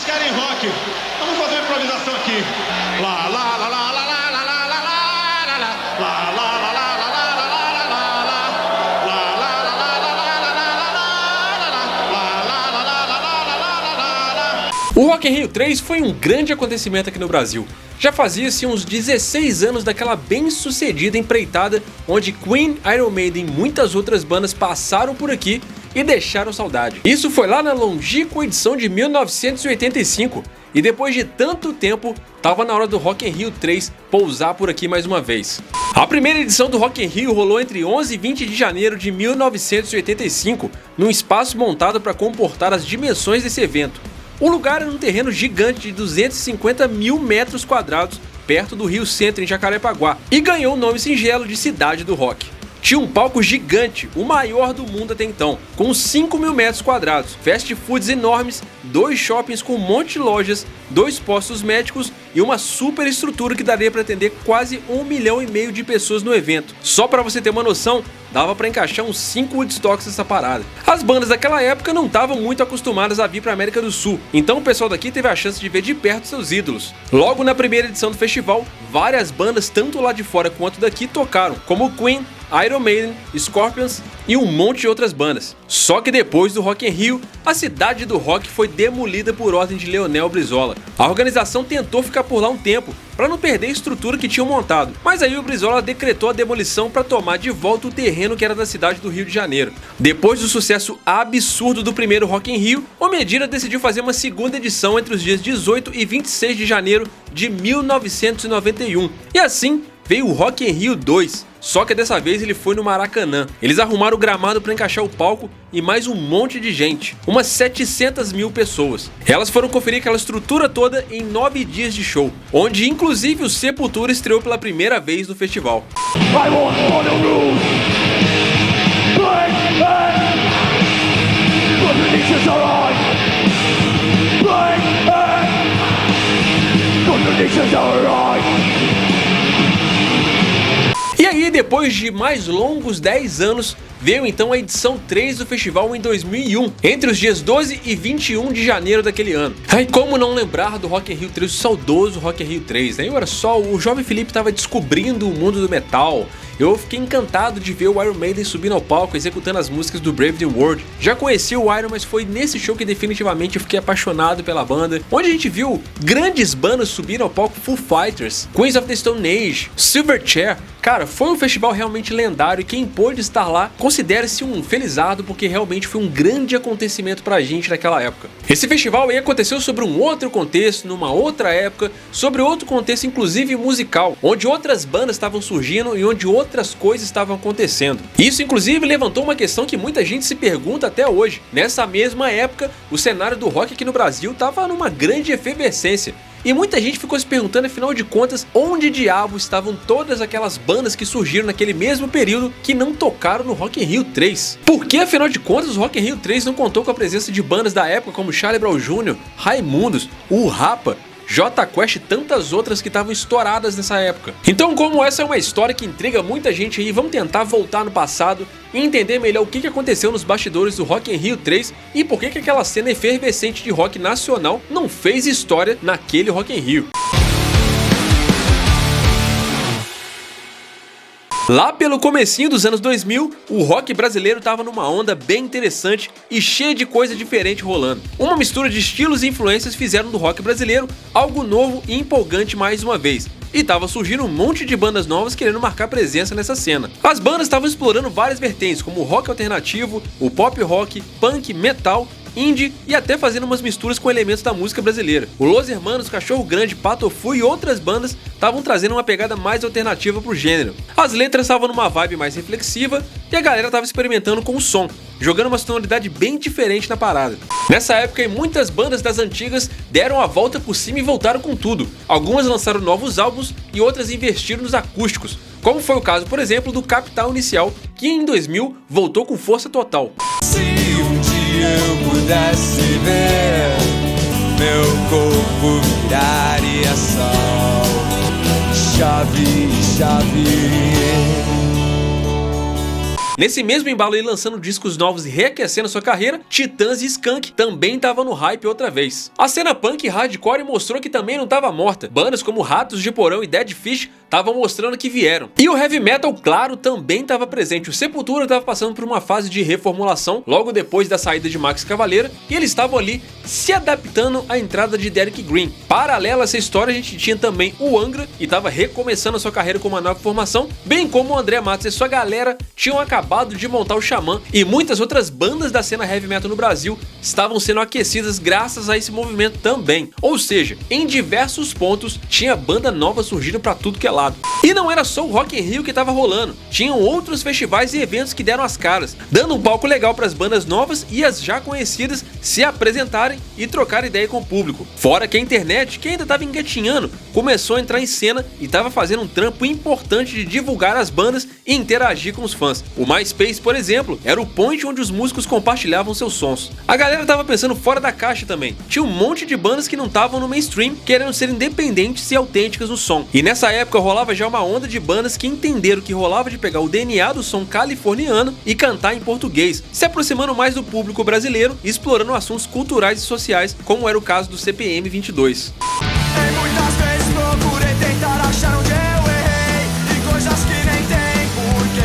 querem rock. Vamos fazer uma improvisação aqui. Lá, lá, lá, lá, lá, lá, lá, lá, lá, lá, lá, lá, lá, lá, lá. O Rock in Rio 3 foi um grande acontecimento aqui no Brasil. Já fazia-se uns 16 anos daquela bem-sucedida empreitada onde Queen, Iron Maiden e muitas outras bandas passaram por aqui e deixaram saudade. Isso foi lá na longínqua edição de 1985 e depois de tanto tempo, tava na hora do Rock in Rio 3 pousar por aqui mais uma vez. A primeira edição do Rock in Rio rolou entre 11 e 20 de janeiro de 1985, num espaço montado para comportar as dimensões desse evento. O lugar era um terreno gigante de 250 mil metros quadrados, perto do Rio Centro, em Jacarepaguá, e ganhou o nome singelo de Cidade do Rock. Tinha um palco gigante, o maior do mundo até então, com 5 mil metros quadrados, fast foods enormes, 2 shoppings com um monte de lojas, 2 postos médicos e uma super estrutura que daria para atender quase 1,5 milhão de pessoas no evento. Só para você ter uma noção, dava para encaixar uns 5 Woodstocks nessa parada. As bandas daquela época não estavam muito acostumadas a vir para a América do Sul, então o pessoal daqui teve a chance de ver de perto seus ídolos. Logo na primeira edição do festival, várias bandas tanto lá de fora quanto daqui tocaram, como Queen, Iron Maiden, Scorpions e um monte de outras bandas. Só que depois do Rock in Rio, a Cidade do Rock foi demolida por ordem de Leonel Brizola. A organização tentou ficar por lá um tempo, para não perder a estrutura que tinham montado, mas aí o Brizola decretou a demolição para tomar de volta o terreno que era da cidade do Rio de Janeiro. Depois do sucesso absurdo do primeiro Rock in Rio, o Medina decidiu fazer uma segunda edição entre os dias 18 e 26 de janeiro de 1991, e assim veio o Rock in Rio 2, só que dessa vez ele foi no Maracanã. Eles arrumaram o gramado para encaixar o palco e mais um monte de gente, umas 700 mil pessoas. Elas foram conferir aquela estrutura toda em 9 dias de show, onde inclusive o Sepultura estreou pela primeira vez no festival. E aí, depois de mais longos 10 anos, veio então a edição 3 do festival em 2001, entre os dias 12 e 21 de janeiro daquele ano. Ai, como não lembrar do Rock in Rio 3, o saudoso Rock in Rio 3, né? Eu era só, o jovem Felipe estava descobrindo o mundo do metal. Eu fiquei encantado de ver o Iron Maiden subindo ao palco, executando as músicas do Brave New World. Já conheci o Iron, mas foi nesse show que definitivamente eu fiquei apaixonado pela banda, onde a gente viu grandes bandas subindo ao palco: Foo Fighters, Queens of the Stone Age, Silverchair. Cara, foi um festival realmente lendário e quem pôde estar lá, considere-se um felizardo, porque realmente foi um grande acontecimento pra gente naquela época. Esse festival aí aconteceu sobre um outro contexto, numa outra época, sobre outro contexto inclusive musical, onde outras bandas estavam surgindo e onde outras coisas estavam acontecendo. Isso inclusive levantou uma questão que muita gente se pergunta até hoje. Nessa mesma época, o cenário do rock aqui no Brasil estava numa grande efervescência. E muita gente ficou se perguntando, afinal de contas, onde diabo estavam todas aquelas bandas que surgiram naquele mesmo período que não tocaram no Rock in Rio 3? Por que, afinal de contas, o Rock in Rio 3 não contou com a presença de bandas da época como Charlie Brown Jr., Raimundos, o Rapa, Jota Quest e tantas outras que estavam estouradas nessa época? Então, como essa é uma história que intriga muita gente aí, vamos tentar voltar no passado e entender melhor o que aconteceu nos bastidores do Rock in Rio 3 e por que aquela cena efervescente de rock nacional não fez história naquele Rock in Rio. Lá pelo comecinho dos anos 2000, o rock brasileiro estava numa onda bem interessante e cheia de coisa diferente rolando. Uma mistura de estilos e influências fizeram do rock brasileiro algo novo e empolgante mais uma vez. E tava surgindo um monte de bandas novas querendo marcar presença nessa cena. As bandas estavam explorando várias vertentes, como o rock alternativo, o pop rock, punk, metal, indie e até fazendo umas misturas com elementos da música brasileira. O Los Hermanos, Cachorro Grande, Patofu e outras bandas estavam trazendo uma pegada mais alternativa pro gênero. As letras estavam numa vibe mais reflexiva e a galera estava experimentando com o som, jogando uma sonoridade bem diferente na parada. Nessa época, muitas bandas das antigas deram a volta por cima e voltaram com tudo. Algumas lançaram novos álbuns e outras investiram nos acústicos, como foi o caso, por exemplo, do Capital Inicial, que em 2000 voltou com força total. Se um dia eu pudesse ver, meu corpo viraria sol, chave, chave. Nesse mesmo embalo aí, lançando discos novos e reaquecendo sua carreira, Titãs e Skank também estavam no hype outra vez. A cena punk e hardcore mostrou que também não estava morta. Bandas como Ratos de Porão e Dead Fish estavam mostrando que vieram. E o heavy metal, claro, também estava presente. O Sepultura estava passando por uma fase de reformulação logo depois da saída de Max Cavalera, e eles estavam ali se adaptando à entrada de Derek Green. Paralela a essa história, a gente tinha também o Angra, e estava recomeçando a sua carreira com uma nova formação, bem como o André Matos e sua galera tinham acabado de montar o Xamã, e muitas outras bandas da cena heavy metal no Brasil estavam sendo aquecidas graças a esse movimento também. Ou seja, em diversos pontos tinha banda nova surgindo pra tudo que é lado. E não era só o Rock in Rio que tava rolando, tinham outros festivais e eventos que deram as caras, dando um palco legal para as bandas novas e as já conhecidas se apresentarem e trocar ideia com o público. Fora que a internet, que ainda tava engatinhando, começou a entrar em cena e tava fazendo um trampo importante de divulgar as bandas e interagir com os fãs. O MySpace, por exemplo, era o point onde os músicos compartilhavam seus sons. A galera tava pensando fora da caixa também. Tinha um monte de bandas que não estavam no mainstream, querendo ser independentes e autênticas no som. E nessa época rolava já uma onda de bandas que entenderam que rolava de pegar o DNA do som californiano e cantar em português, se aproximando mais do público brasileiro e explorando assuntos culturais e sociais, como era o caso do CPM 22. Muitas vezes procurei tentar achar onde eu errei e coisas que nem tem porque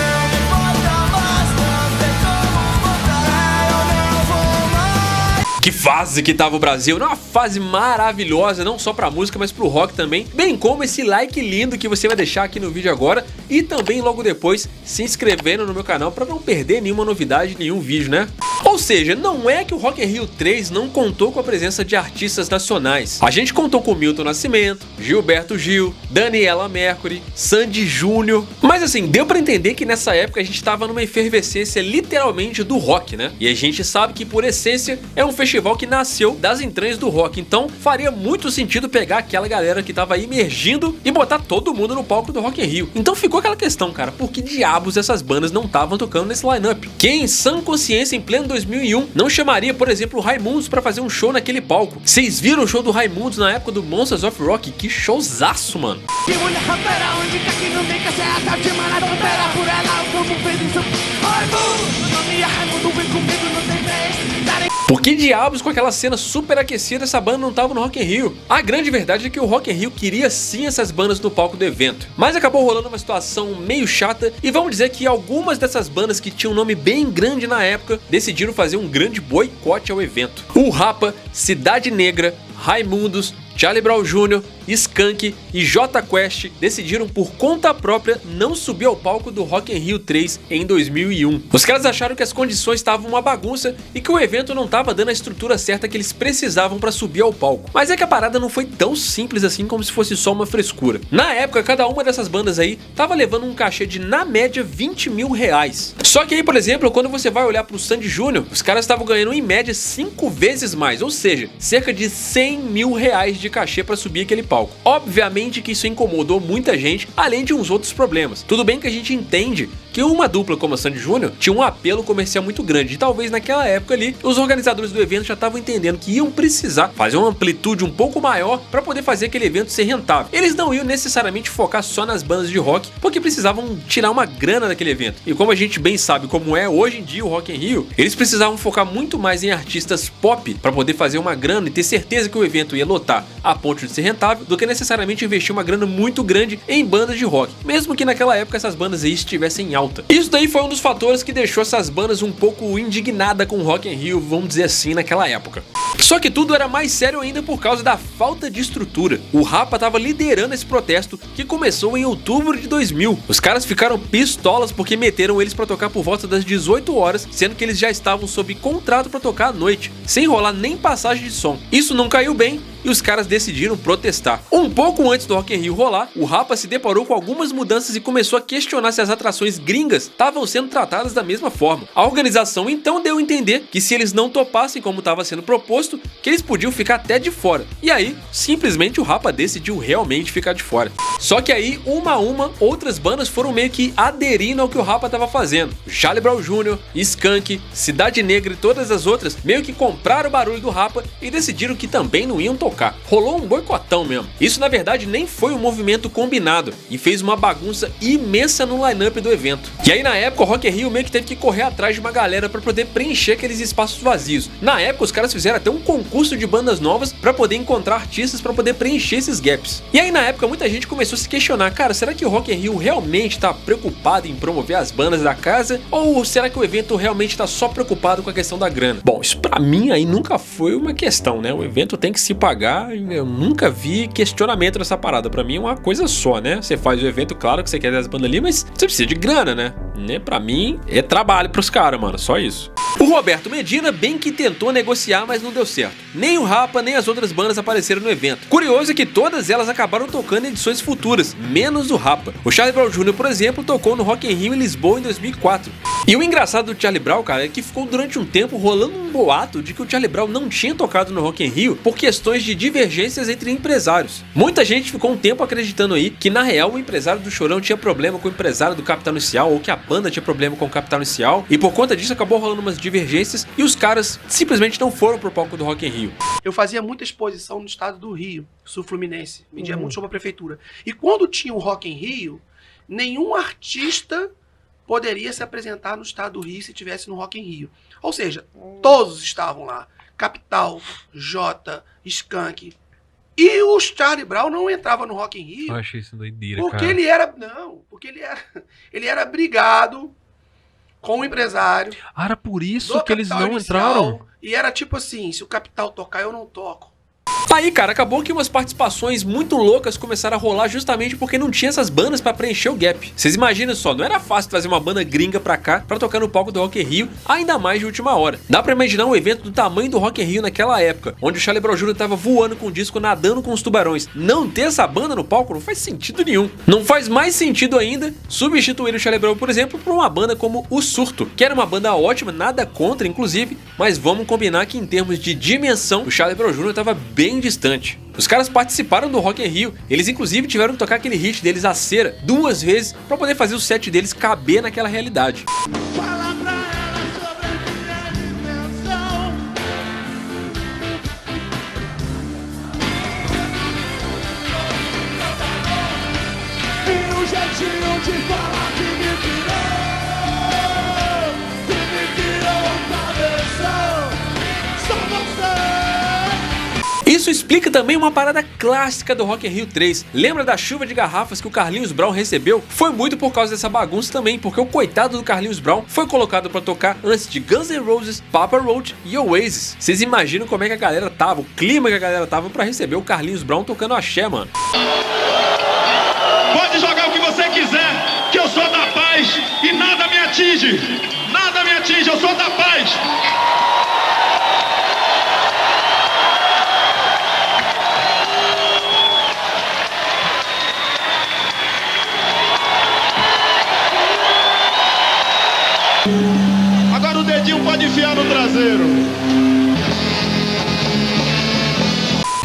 não me importa mais, não tem como voltar, eu não vou mais. Que fase que tava o Brasil, uma fase maravilhosa, não só pra música, mas pro rock também, bem como esse like lindo que você vai deixar aqui no vídeo agora e também logo depois se inscrevendo no meu canal pra não perder nenhuma novidade, nenhum vídeo, né? Ou seja, não é que o Rock in Rio 3 não contou com a presença de artistas nacionais. A gente contou com Milton Nascimento, Gilberto Gil, Daniela Mercury, Sandy Júnior, mas assim, deu pra entender que nessa época a gente tava numa efervescência literalmente do rock, né? E a gente sabe que por essência é um festival que nasceu das entranhas do rock, então faria muito sentido pegar aquela galera que tava emergindo e botar todo mundo no palco do Rock in Rio. Então ficou aquela questão, cara, por que diabos essas bandas não estavam tocando nesse line-up? Quem em sã consciência em pleno 2001 não chamaria, por exemplo, o Raimundos pra fazer um show naquele palco? Vocês viram o show do Raimundos na época do Monsters of Rock? Que showzaço, mano! Por que diabos com aquela cena super aquecida essa banda não tava no Rock in Rio? A grande verdade é que o Rock in Rio queria sim essas bandas no palco do evento, mas acabou rolando uma situação meio chata e vamos dizer que algumas dessas bandas que tinham um nome bem grande na época decidiram fazer um grande boicote ao evento. O Rapa, Cidade Negra, Raimundos, Charlie Brown Jr., Skank e Jota Quest decidiram por conta própria não subir ao palco do Rock in Rio 3 em 2001. Os caras acharam que as condições estavam uma bagunça e que o evento não estava dando a estrutura certa que eles precisavam para subir ao palco. Mas é que a parada não foi tão simples assim como se fosse só uma frescura. Na época, cada uma dessas bandas aí tava levando um cachê de, na média, 20 mil reais. Só que aí, por exemplo, quando você vai olhar pro Sandy Júnior, os caras estavam ganhando em média 5 vezes mais, ou seja, cerca de 100 mil reais de cachê para subir aquele palco. Obviamente que isso incomodou muita gente, além de uns outros problemas. Tudo bem que a gente entende que uma dupla como a Sandy Júnior tinha um apelo comercial muito grande, e talvez naquela época ali, os organizadores do evento já estavam entendendo que iam precisar fazer uma amplitude um pouco maior para poder fazer aquele evento ser rentável. Eles não iam necessariamente focar só nas bandas de rock, porque precisavam tirar uma grana daquele evento. E como a gente bem sabe como é hoje em dia o Rock in Rio, eles precisavam focar muito mais em artistas pop para poder fazer uma grana e ter certeza que o evento ia lotar a ponto de ser rentável, do que necessariamente investir uma grana muito grande em bandas de rock, mesmo que naquela época essas bandas aí estivessem em alta. Isso daí foi um dos fatores que deixou essas bandas um pouco indignadas com o Rock in Rio, vamos dizer assim, naquela época. Só que tudo era mais sério ainda por causa da falta de estrutura. O Rapa estava liderando esse protesto que começou em outubro de 2000. Os caras ficaram pistolas porque meteram eles para tocar por volta das 18 horas, sendo que eles já estavam sob contrato para tocar à noite, sem rolar nem passagem de som. Isso não caiu bem e os caras decidiram protestar. Um pouco antes do Rock in Rio rolar, o Rapa se deparou com algumas mudanças e começou a questionar se as atrações gringas estavam sendo tratadas da mesma forma. A organização então deu a entender que se eles não topassem como estava sendo proposto, que eles podiam ficar até de fora. E aí, simplesmente o Rapa decidiu realmente ficar de fora. Só que aí, uma a uma, outras bandas foram meio que aderindo ao que o Rapa estava fazendo. Charlie Brown Jr., Skank, Cidade Negra e todas as outras meio que compraram o barulho do Rapa e decidiram que também não iam tocar tocar. Rolou um boicotão mesmo. Isso na verdade nem foi um movimento combinado e fez uma bagunça imensa no line-up do evento. E aí na época o Rock in Rio meio que teve que correr atrás de uma galera pra poder preencher aqueles espaços vazios. Na época os caras fizeram até um concurso de bandas novas pra poder encontrar artistas pra poder preencher esses gaps. E aí na época muita gente começou a se questionar, cara, será que o Rock in Rio realmente tá preocupado em promover as bandas da casa? Ou será que o evento realmente tá só preocupado com a questão da grana? Bom, isso pra mim aí nunca foi uma questão, né? O evento tem que se pagar, eu nunca vi questionamento nessa parada. Pra mim é uma coisa só, né? Você faz o evento, claro que você quer ter as bandas ali, mas você precisa de grana, né? Pra mim é trabalho pros caras, mano, só isso. O Roberto Medina bem que tentou negociar, mas não deu certo. Nem o Rapa, nem as outras bandas apareceram no evento. Curioso é que todas elas acabaram tocando em edições futuras, menos o Rapa. O Charlie Brown Jr., por exemplo, tocou no Rock in Rio em Lisboa em 2004. E o engraçado do Charlie Brown, cara, é que ficou durante um tempo rolando um boato de que o Charlie Brown não tinha tocado no Rock in Rio por questões de divergências entre empresários. Muita gente ficou um tempo acreditando aí que na real o empresário do Chorão tinha problema com o empresário do Capital Inicial, ou que a banda tinha problema com o Capital Inicial, e por conta disso acabou rolando umas divergências e os caras simplesmente não foram pro palco do Rock in Rio. Eu fazia muita exposição no estado do Rio, Sul Fluminense, vendia muito show pra prefeitura. E quando tinha o Rock in Rio, nenhum artista poderia se apresentar no estado do Rio se tivesse no Rock in Rio. Ou seja, todos estavam lá. Capital, Jota, Skank. E o Charlie Brown não entrava no Rock in Rio. Eu achei isso doideira, porque cara. ele era brigado com o empresário. Ah, era por isso do que eles Capital não Inicial. entraram? E era tipo assim, se o Capital tocar, eu não toco. Aí, cara, acabou que umas participações muito loucas começaram a rolar justamente porque não tinha essas bandas pra preencher o gap. Vocês imaginam só, não era fácil trazer uma banda gringa pra cá pra tocar no palco do Rock in Rio, ainda mais de última hora. Dá pra imaginar um evento do tamanho do Rock in Rio naquela época, onde o Charlie Brown Jr. tava voando com o disco, nadando com os tubarões. Não ter essa banda no palco não faz sentido nenhum. Não faz mais sentido ainda substituir o Charlie Brown, por exemplo, por uma banda como o Surto, que era uma banda ótima, nada contra, inclusive, mas vamos combinar que em termos de dimensão, o Charlie Brown Jr. tava bem distante. Os caras participaram do Rock in Rio, eles inclusive tiveram que tocar aquele hit deles, A Cera, 2 vezes pra poder fazer o set deles caber naquela realidade. Fala pra ela sobre a minha dimensão. E o jeitinho de falar que me virou cabeção. Só você. Isso explica também uma parada clássica do Rock in Rio 3. Lembra da chuva de garrafas que o Carlinhos Brown recebeu? Foi muito por causa dessa bagunça também, porque o coitado do Carlinhos Brown foi colocado pra tocar antes de Guns N' Roses, Papa Roach e Oasis. Vocês imaginam como é que a galera tava, o clima que a galera tava pra receber o Carlinhos Brown tocando axé, mano. Pode jogar o que você quiser, que eu sou da paz e nada me atinge. Nada me atinge, eu sou da paz. Agora o dedinho pode enfiar no traseiro.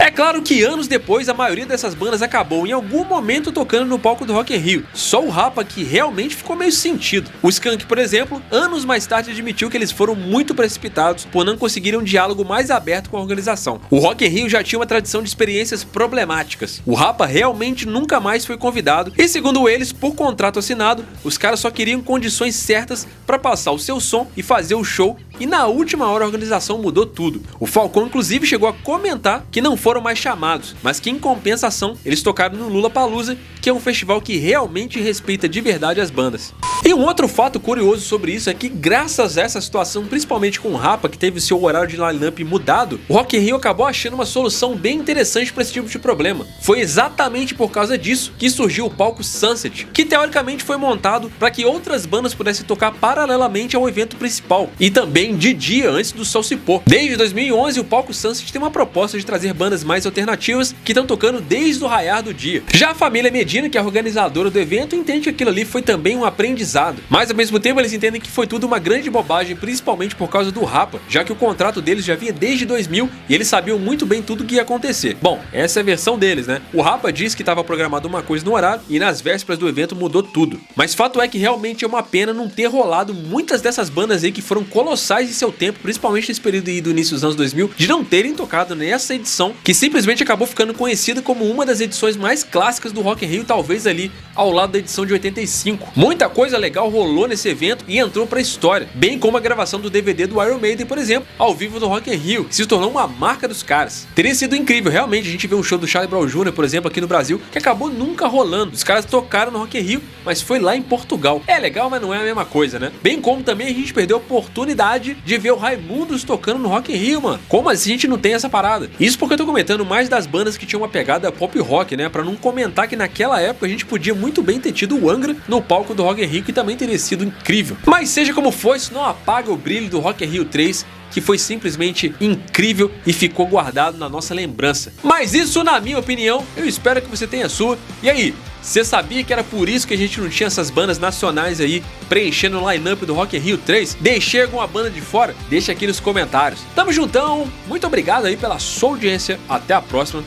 É claro que anos depois a maioria dessas bandas acabou em algum momento tocando no palco do Rock in Rio. Só o Rapa que realmente ficou meio sentido. O Skank, por exemplo, anos mais tarde admitiu que eles foram muito precipitados por não conseguirem um diálogo mais aberto com a organização. O Rock in Rio já tinha uma tradição de experiências problemáticas. O Rapa realmente nunca mais foi convidado e, segundo eles, por contrato assinado, os caras só queriam condições certas para passar o seu som e fazer o show, e na última hora a organização mudou tudo. O Falcão inclusive chegou a comentar que não foram mais chamados, mas que em compensação eles tocaram no Lollapalooza, que é um festival que realmente respeita de verdade as bandas. E um outro fato curioso sobre isso é que, graças a essa situação, principalmente com o Rapa, que teve seu horário de line-up mudado, o Rock in Rio acabou achando uma solução bem interessante para esse tipo de problema. Foi exatamente por causa disso que surgiu o palco Sunset, que teoricamente foi montado para que outras bandas pudessem tocar paralelamente ao evento principal, e também de dia antes do sol se pôr. Desde 2011, o palco Sunset tem uma proposta de trazer bandas mais alternativas que estão tocando desde o raiar do dia. Já a família Medina, que é a organizadora do evento, entende que aquilo ali foi também um aprendizado, mas ao mesmo tempo eles entendem que foi tudo uma grande bobagem, principalmente por causa do Rapa, já que o contrato deles já vinha desde 2000 e eles sabiam muito bem tudo o que ia acontecer. Bom, essa é a versão deles, né? O Rapa disse que estava programado uma coisa no horário e nas vésperas do evento mudou tudo. Mas fato é que realmente é uma pena não ter rolado muitas dessas bandas aí que foram colossais colossais em seu tempo, principalmente nesse período aí do início dos anos 2000, de não terem tocado nessa edição, que simplesmente acabou ficando conhecida como uma das edições mais clássicas do Rock in Rio, talvez ali ao lado da edição de 85. Muita coisa legal rolou nesse evento e entrou pra história, bem como a gravação do DVD do Iron Maiden, por exemplo, ao vivo no Rock in Rio, que se tornou uma marca dos caras. Teria sido incrível, realmente, a gente ver um show do Charlie Brown Jr., por exemplo, aqui no Brasil, que acabou nunca rolando. Os caras tocaram no Rock in Rio, mas foi lá em Portugal. É legal, mas não é a mesma coisa, né? Bem como também a gente perdeu a oportunidade de ver o Raimundos tocando no Rock in Rio, mano. Como assim a gente não tem essa parada? Isso porque eu tô comentando mais das bandas que tinham uma pegada pop rock, né? Pra não comentar que naquela época a gente podia muito bem ter tido o Angra no palco do Rock in Rio, que também teria sido incrível. Mas seja como for, isso não apaga o brilho do Rock in Rio 3, que foi simplesmente incrível e ficou guardado na nossa lembrança. Mas isso, na minha opinião, eu espero que você tenha a sua. E aí, você sabia que era por isso que a gente não tinha essas bandas nacionais aí preenchendo o line-up do Rock in Rio 3? Deixei alguma banda de fora? Deixa aqui nos comentários. Tamo juntão, muito obrigado aí pela sua audiência, até a próxima,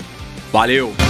valeu!